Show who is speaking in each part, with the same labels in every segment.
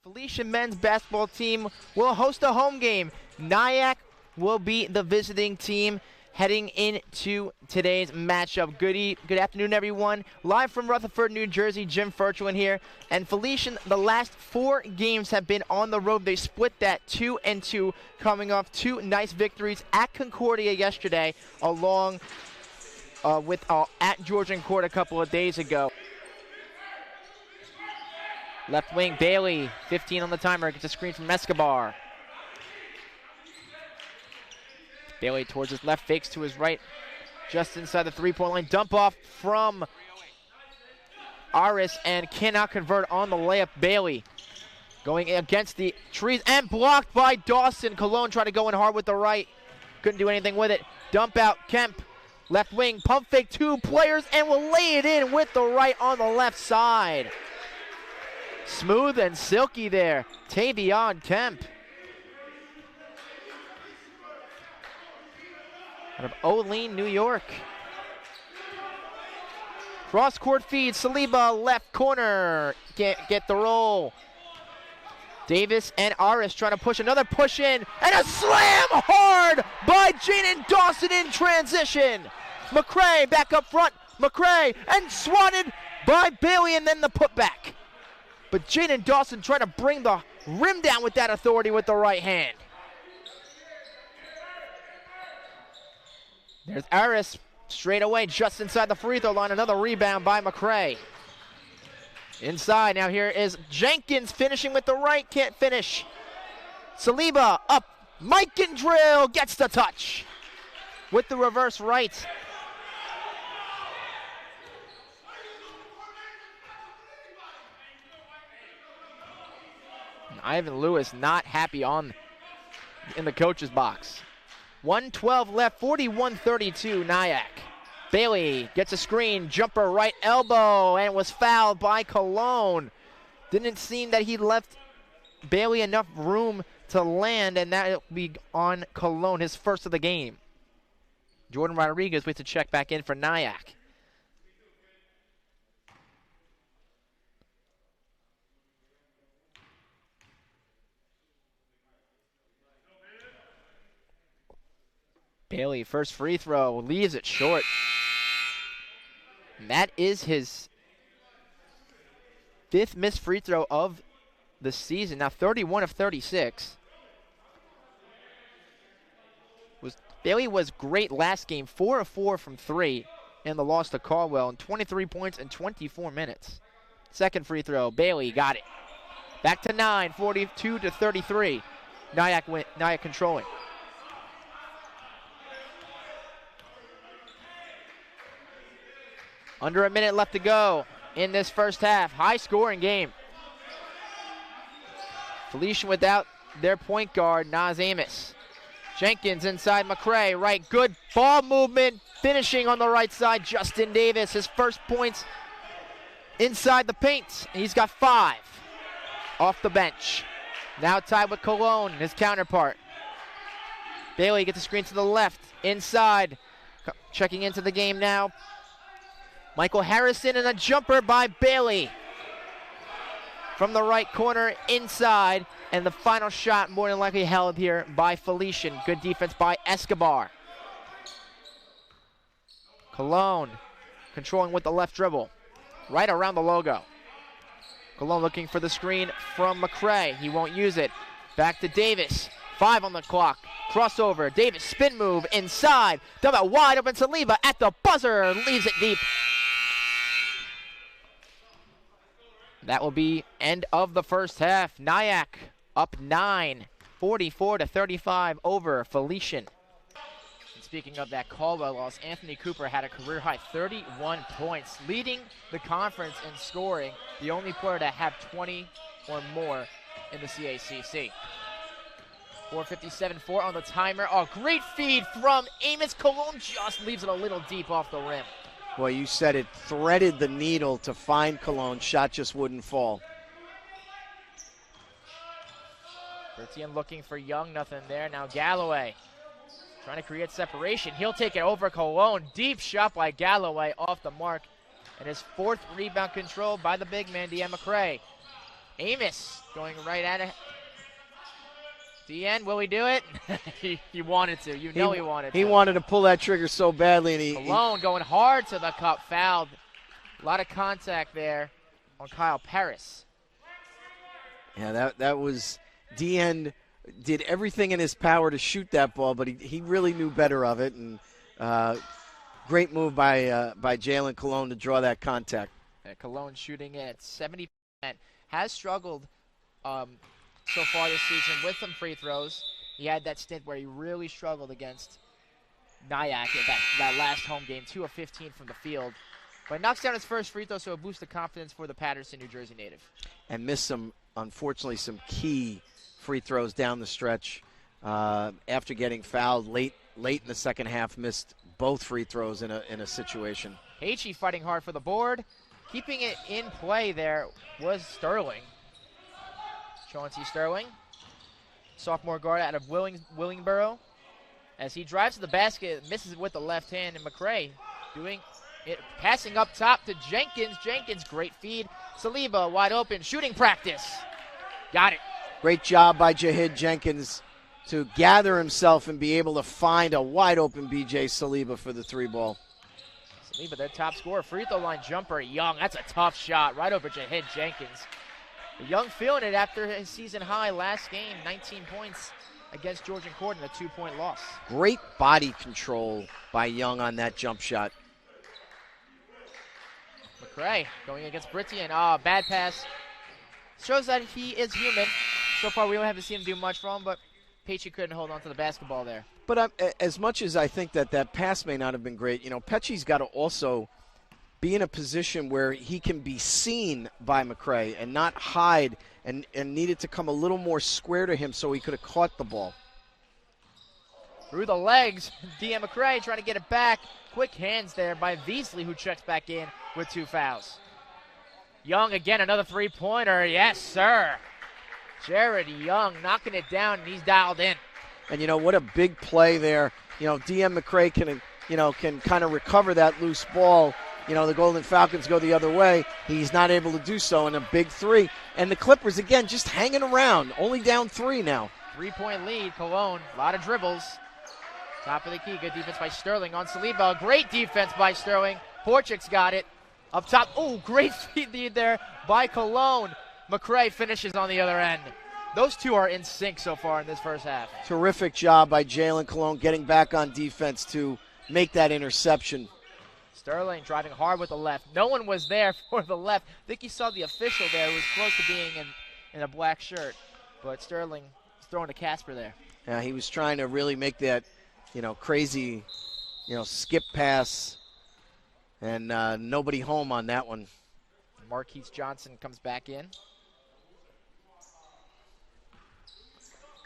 Speaker 1: Felician men's basketball team will host a home game. Nyack will be the visiting team heading into today's matchup. Good afternoon, everyone. Live from Rutherford, New Jersey, Jim Ferchland here. And Felician, the last 4 games have been on the road. They split that 2-2, coming off 2 nice victories at Concordia yesterday, along with at Georgian Court a couple of days ago. Left wing, Bailey, 15 on the timer, gets a screen from Escobar. Bailey towards his left, fakes to his right, just inside the three-point line. Dump off from Aris and cannot convert on the layup. Bailey going against the trees and blocked by Dawson. Cologne trying to go in hard with the right. Couldn't do anything with it. Dump out, Kemp. Left wing, pump fake 2 players and will lay it in with the right on the left side. Smooth and silky there, Tavion Kemp. Out of Olean, New York. Cross court feed, Saliba left corner. Can't get the roll. Davis and Aris trying to push, another push in, and a slam hard by Jaden Dawson in transition. McCray back up front, McCray, and swatted by Bailey, and then the putback. But Jaden Dawson trying to bring the rim down with that authority with the right hand. There's Aris straight away, just inside the free throw line. Another rebound by McCray. Inside, now here is Jenkins finishing with the right, can't finish. Saliba up, Mike and drill, gets the touch with the reverse right. Ivan Lewis not happy in the coach's box. 1:12 left, 41-32 Nyack. Bailey gets a screen, jumper right elbow, and was fouled by Cologne. Didn't seem that he left Bailey enough room to land, and that will be on Cologne, his first of the game. Jordan Rodriguez waits to check back in for Nyack. Bailey, first free throw, leaves it short. And that is his 5th missed free throw of the season. Now 31 of 36. Bailey was great last game, 4 of 4 from 3 in the loss to Caldwell, and 23 points in 24 minutes. Second free throw, Bailey got it. Back to 9, 42-33. Nyack controlling. Under a minute left to go in this first half. High-scoring game. Felician without their point guard, Naz Amos. Jenkins inside McCray, right. Good ball movement. Finishing on the right side, Justin Davis. His first points inside the paint. He's got 5 off the bench. Now tied with Cologne, his counterpart. Bailey gets a screen to the left. Inside. Checking into the game now. Michael Harrison, and a jumper by Bailey from the right corner inside, and the final shot more than likely held here by Felician. Good defense by Escobar. Cologne controlling with the left dribble, right around the logo. Cologne looking for the screen from McCray. He won't use it. Back to Davis. 5 on the clock. Crossover. Davis spin move inside. Dump out wide open. Saliba at the buzzer. Leaves it deep. That will be end of the first half. Nyack up 9, 44-35 over Felician. And speaking of that Caldwell loss, Anthony Cooper had a career-high 31 points, leading the conference in scoring, the only player to have 20 or more in the CACC. 4:57-4 on the timer. Oh, great feed from Amos. Cologne just leaves it a little deep off the rim.
Speaker 2: Boy, you said it, threaded the needle to find Cologne. Shot just wouldn't fall.
Speaker 1: Bertien looking for Young, nothing there. Now Galloway trying to create separation. He'll take it over Cologne. Deep shot by Galloway off the mark. And his 4th rebound controlled by the big man, De'Ann McCray. Amos going right at it. DN, will he do it? he wanted to. He wanted to.
Speaker 2: He wanted to pull that trigger so badly. And
Speaker 1: Cologne going hard to the cup, fouled. A lot of contact there on Kyle Paris.
Speaker 2: Yeah, that was DN did everything in his power to shoot that ball, but he really knew better of it. And great move by Jalen Cologne to draw that contact.
Speaker 1: Yeah, Cologne shooting at 70%. Has struggled so far this season with some free throws. He had that stint where he really struggled against Nyack in that last home game, 2 of 15 from the field. But he knocks down his first free throw, so a boost of confidence for the Patterson, New Jersey native.
Speaker 2: And missed unfortunately, some key free throws down the stretch. After getting fouled late in the second half, missed both free throws in a situation.
Speaker 1: H.E. fighting hard for the board. Keeping it in play there was Sterling. Chauncey Sterling, sophomore guard out of Willingboro. As he drives to the basket, misses it with the left hand, and McCray doing it, passing up top to Jenkins. Jenkins, great feed. Saliba wide open, shooting practice. Got it.
Speaker 2: Great job by Jahid Jenkins to gather himself and be able to find a wide open B.J. Saliba for the 3-ball.
Speaker 1: Saliba, their top scorer, free throw line jumper. Young, that's a tough shot right over Jahid Jenkins. Young feeling it after his season high last game, 19 points against Georgian Court in a 2-point loss.
Speaker 2: Great body control by Young on that jump shot.
Speaker 1: McCray going against Brittian. Bad pass. Shows that he is human. So far, we haven't seen him do much wrong, but Pecci couldn't hold on to the basketball there.
Speaker 2: But as much as I think that pass may not have been great, Pecci's got to also be in a position where he can be seen by McCray and not hide, and needed to come a little more square to him so he could have caught the ball.
Speaker 1: Through the legs, DM McCray trying to get it back. Quick hands there by Veasley, who checks back in with 2 fouls. Young again, another 3-pointer. Yes, sir. Jared Young knocking it down, and he's dialed in.
Speaker 2: And what a big play there. DM McCray can kind of recover that loose ball. The Golden Falcons go the other way. He's not able to do so in a big 3. And the Clippers, again, just hanging around. Only down 3 now.
Speaker 1: 3-point lead, Cologne. A lot of dribbles. Top of the key. Good defense by Sterling on Saliba. Great defense by Sterling. Porchik's got it. Up top. Oh, great feed lead there by Cologne. McCray finishes on the other end. Those two are in sync so far in this first half.
Speaker 2: Terrific job by Jalen Cologne getting back on defense to make that interception.
Speaker 1: Sterling driving hard with the left. No one was there for the left. I think he saw the official there who was close to being in a black shirt. But Sterling was throwing to Casper there.
Speaker 2: Yeah, he was trying to really make that, crazy, skip pass. And nobody home on that one.
Speaker 1: Marquise Johnson comes back in.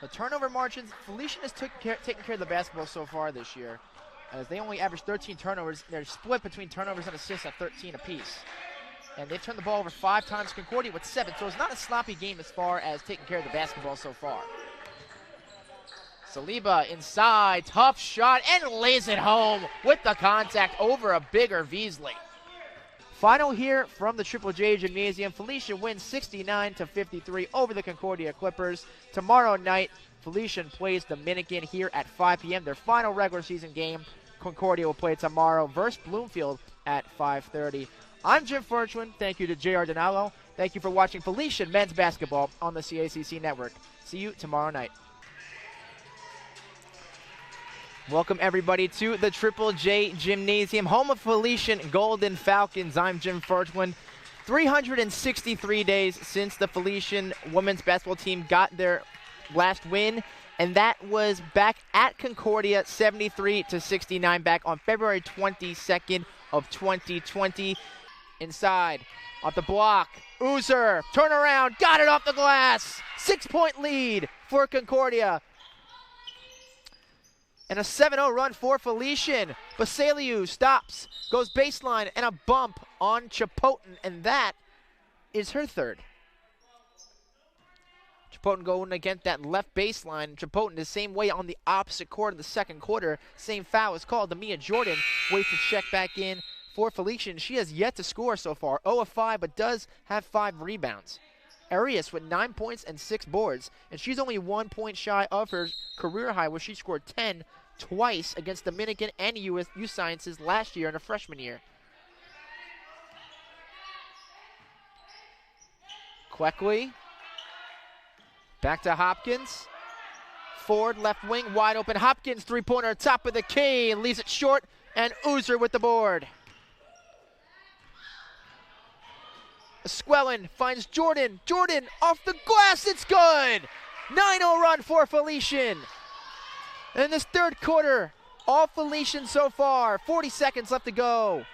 Speaker 1: The turnover margins, Felician has taken care of the basketball so far this year, as they only average 13 turnovers. They're split between turnovers and assists at 13 apiece. And they've turned the ball over 5 times, Concordia with 7, so it's not a sloppy game as far as taking care of the basketball so far. Saliba inside, tough shot, and lays it home with the contact over a bigger Veasley. Final here from the Triple J Gymnasium. Felician wins 69-53 over the Concordia Clippers. Tomorrow night, Felician plays Dominican here at 5 p.m. Their final regular season game. Concordia will play tomorrow versus Bloomfield at 5:30. I'm Jim Ferchland. Thank you to J.R. Donalo. Thank you for watching Felician men's basketball on the CACC network. See you tomorrow night. Welcome, everybody, to the Triple J Gymnasium, home of Felician Golden Falcons. I'm Jim Ferchland. 363 days since the Felician women's basketball team got their last win, and that was back at Concordia, 73-69, back on February 22nd of 2020. Inside, off the block, Uzer, turn around, got it off the glass. 6-point lead for Concordia. And a 7-0 run for Felician. Basaliu stops, goes baseline, and a bump on Chipotin, and that is her third. Chipotin going against that left baseline. Chipotin the same way on the opposite court of the second quarter. Same foul is called. Mia Jordan waits to check back in for Felician. She has yet to score so far. 0 of 5, but does have 5 rebounds. Arias with 9 points and 6 boards, and she's only 1 point shy of her career high, where she scored 10 twice against Dominican and U Sciences last year in her freshman year. Quickly, back to Hopkins. Ford, left wing, wide open. Hopkins, three-pointer, top of the key, leaves it short, and Oozer with the board. Esquelin finds Jordan. Jordan off the glass, it's good! 9-0 run for Felician. In this third quarter, all Felician so far. 40 seconds left to go.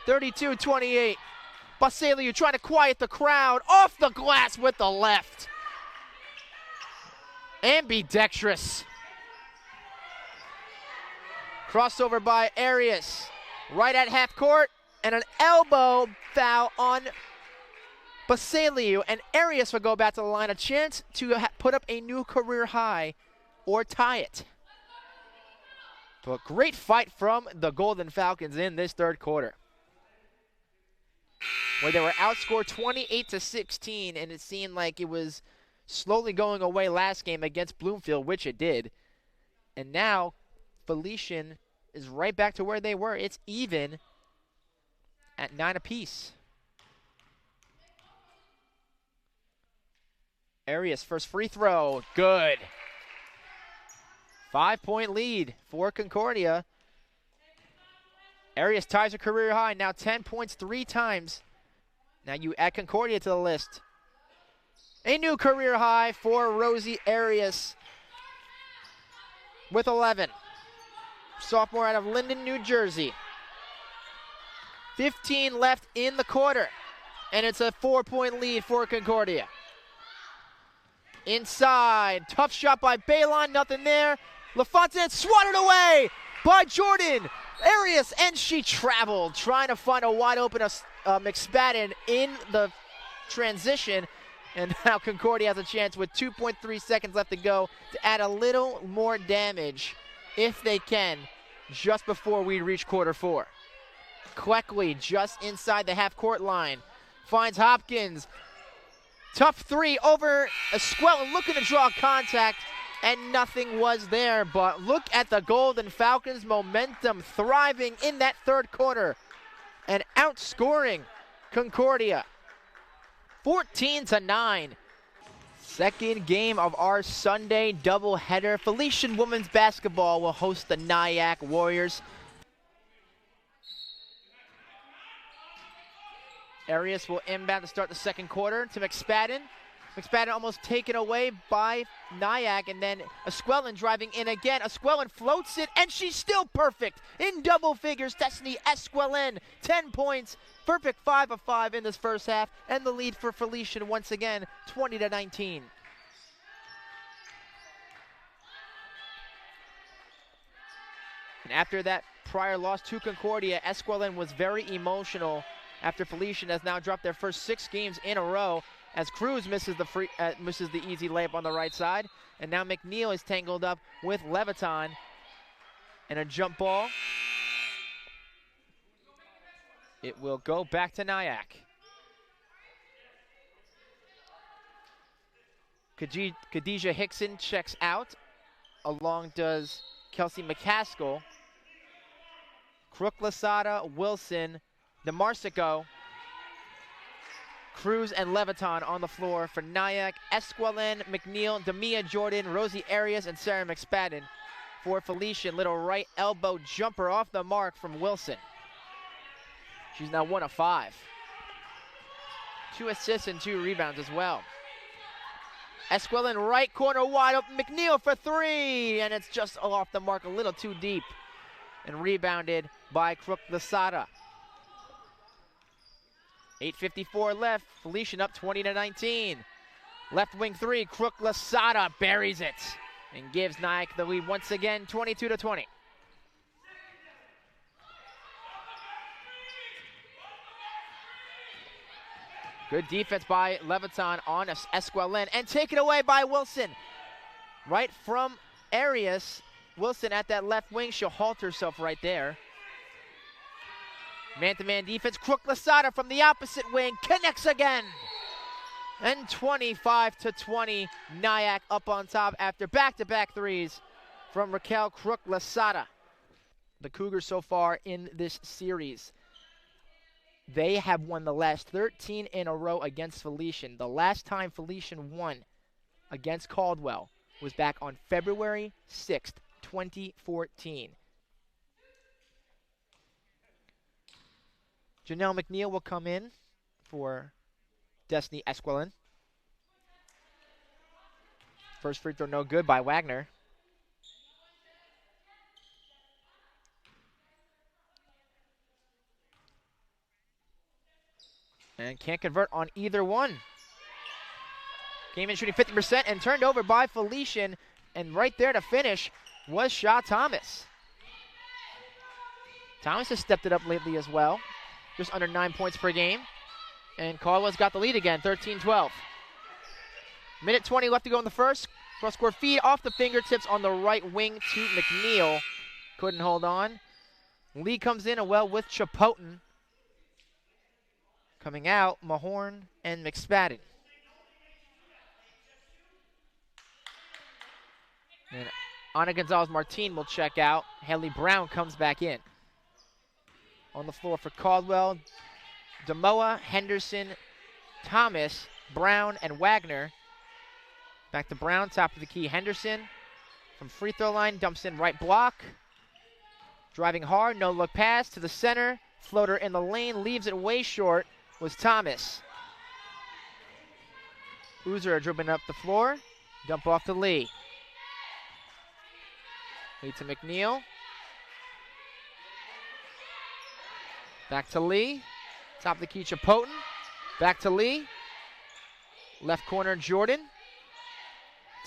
Speaker 1: 32-28. Baseliu trying to quiet the crowd. Off the glass with the left. Ambidextrous. Crossover by Arias. Right at half court. And an elbow foul on Baseliu. And Arias will go back to the line. A chance to put up a new career high or tie it. But great fight from the Golden Falcons in this third quarter, where they were outscored 28-16, and it seemed like it was slowly going away last game against Bloomfield, which it did. And now Felician is right back to where they were. It's even at 9 apiece. Arias, first free throw, good. 5-point lead for Concordia. Arias ties her career high, now 10 points 3 times. Now you add Concordia to the list. A new career high for Rosie Arias with 11. Sophomore out of Linden, New Jersey. 15 left in the quarter, and it's a 4-point lead for Concordia. Inside, tough shot by Balon, nothing there. LaFontaine swatted away by Jordan. Arias, and she traveled, trying to find a wide open McSpadden in the transition. And now Concordia has a chance with 2.3 seconds left to go to add a little more damage, if they can, just before we reach quarter 4. Queckley just inside the half-court line. Finds Hopkins. Tough three over Esquelin, looking to draw contact, and nothing was there. But look at the Golden Falcons' momentum thriving in that third quarter and outscoring Concordia 14-9. Second game of our Sunday doubleheader. Felician women's basketball will host the Nyack Warriors. Arias will inbound to start the second quarter to McSpadden. McSpadden almost taken away by Nyack, and then Esquelin driving in again. Esquelin floats it, and she's still perfect in double figures. Destiny Esquelin, 10 points, perfect 5 of 5 in this first half, and the lead for Felician once again, 20-19. And after that prior loss to Concordia, Esquelin was very emotional after Felician has now dropped their first 6 games in a row, as Cruz misses the easy layup on the right side. And now McNeil is tangled up with Leviton. And a jump ball. It will go back to Nyack. Khadijah Hickson checks out. Along does Kelsey McCaskill. Crook Lasada, Wilson, DeMarsico, Cruz, and Leviton on the floor for Nyack. Esquelin, McNeil, Demia Jordan, Rosie Arias, and Sarah McSpadden for Felician. Little right elbow jumper off the mark from Wilson. She's now 1 of 5. 2 assists and 2 rebounds as well. Esquelin right corner wide open. McNeil for 3, and it's just off the mark, a little too deep. And rebounded by Crook Lasada. 8:54 left. Felician up 20-19. Left wing 3. Crook Lasada buries it and gives Nyack the lead once again, 22-20. Good defense by Leviton on Esquelin, and taken away by Wilson. Right from Arias. Wilson at that left wing. She'll halt herself right there. Man-to-man defense. Crook Lasada from the opposite wing connects again. And 25-20, Nyack up on top after back-to-back threes from Raquel Crook-Lasada. The Cougars so far in this series, they have won the last 13 in a row against Felician. The last time Felician won against Caldwell was back on February 6th, 2014. Janelle McNeil will come in for Destiny Esquilin. First free throw no good by Wagner. And can't convert on either one. Came in shooting 50% and turned over by Felician. And right there to finish was Shaw Thomas. Thomas has stepped it up lately as well. Just under 9 points per game. And Caldwell's got the lead again, 13-12. Minute 20 left to go in the first. Cross-court feed off the fingertips on the right wing to McNeil. Couldn't hold on. Lee comes in well with Chapotin. Coming out, Mahorn and McSpadden. And Ana Gonzalez-Martin will check out. Haley Brown comes back in. On the floor for Caldwell, Demoa, Henderson, Thomas, Brown, and Wagner. Back to Brown, top of the key. Henderson from free throw line, dumps in right block. Driving hard, no look pass to the center. Floater in the lane, leaves it way short, was Thomas. Uzer dribbling up the floor. Dump off to Lee. Lee to McNeil. Back to Lee. Top of the key, Chapotin. Back to Lee. Left corner, Jordan.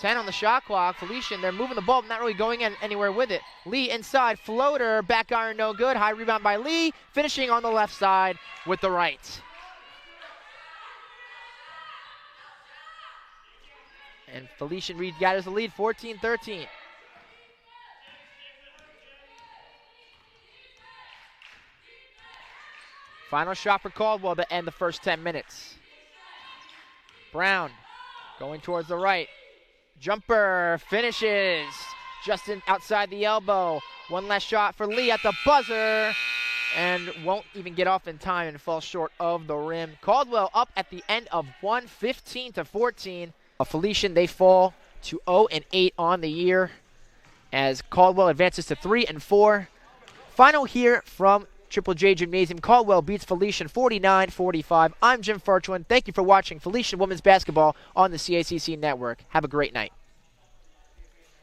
Speaker 1: 10 on the shot clock. Felician, they're moving the ball, but not really going anywhere with it. Lee inside, floater, back iron, no good. High rebound by Lee, finishing on the left side with the right. And Felician Reed gathers the lead, 14-13. Final shot for Caldwell to end the first 10 minutes. Brown going towards the right. Jumper finishes just outside the elbow. One last shot for Lee at the buzzer and won't even get off in time and falls short of the rim. Caldwell up at the end of one, 15-14. Felician, they fall to 0-8 on the year as Caldwell advances to 3-4. Final here from Triple J Gymnasium. Caldwell beats Felician 49-45. I'm Jim Ferchland. Thank you for watching Felician Women's Basketball on the CACC Network. Have a great night.